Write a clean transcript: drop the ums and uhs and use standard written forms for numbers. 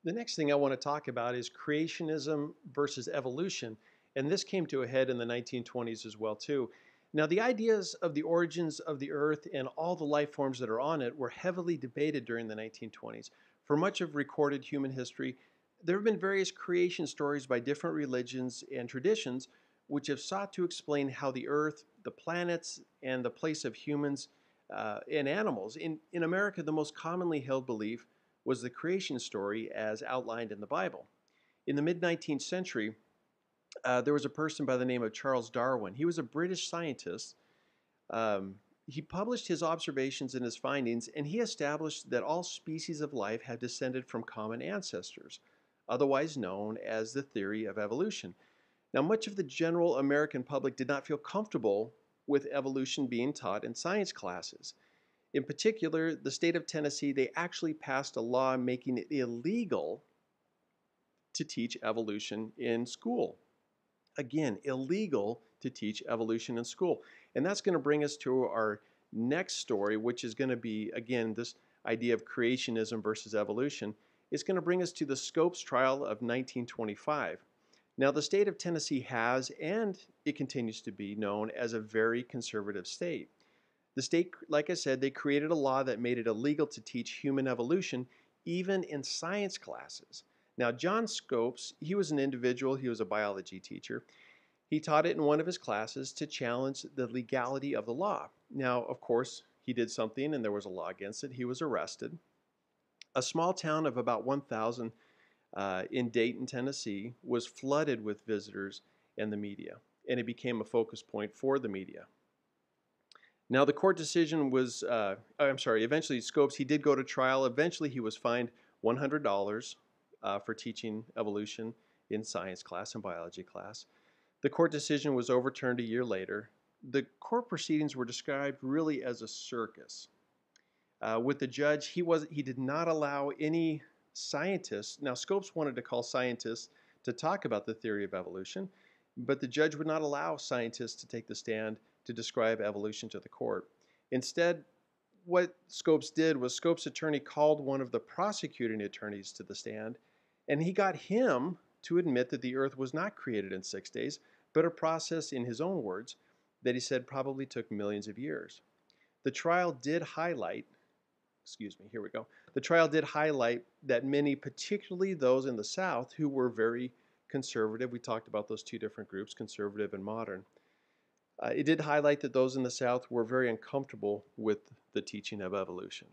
The next thing I want to talk about is creationism versus evolution. And this came to a head in the 1920s as well, too. Now, the ideas of the origins of the Earth and all the life forms that are on it were heavily debated during the 1920s. For much of recorded human history, there have been various creation stories by different religions and traditions which have sought to explain how the Earth, the planets, and the place of humans and animals. In America, the most commonly held belief was the creation story as outlined in the Bible. In the mid 19th century, there was a person by the name of Charles Darwin. He was a British scientist. He published his observations and his findings, and he established that all species of life had descended from common ancestors, otherwise known as the theory of evolution. Now, much of the general American public did not feel comfortable with evolution being taught in science classes. In particular, the state of Tennessee, they actually passed a law making it illegal to teach evolution in school. Again, illegal to teach evolution in school. And that's going to bring us to our next story, which is going to be, again, this idea of creationism versus evolution. It's going to bring us to the Scopes trial of 1925. Now, the state of Tennessee has, and it continues to be, known as a very conservative state. The state, like I said, they created a law that made it illegal to teach human evolution even in science classes. Now, John Scopes, he was an individual, he was a biology teacher. He taught it in one of his classes to challenge the legality of the law. Now, of course, he did something and there was a law against it. He was arrested. A small town of about 1,000 in Dayton, Tennessee, was flooded with visitors and the media, and it became a focus point for the media. Now, the court decision was, eventually Scopes, he did go to trial. Eventually, he was fined $100 for teaching evolution in science class and biology class. The court decision was overturned a year later. The court proceedings were described really as a circus. With the judge, he did not allow any scientists. Now, Scopes wanted to call scientists to talk about the theory of evolution, but the judge would not allow scientists to take the stand to describe evolution to the court. Instead, what Scopes did was Scopes' attorney called one of the prosecuting attorneys to the stand, and he got him to admit that the earth was not created in 6 days, but a process, in his own words, that he said probably took millions of years. The trial did highlight, the trial did highlight that many, particularly those in the South, who were very conservative, we talked about those two different groups, conservative and modern, it did highlight that those in the South were very uncomfortable with the teaching of evolution.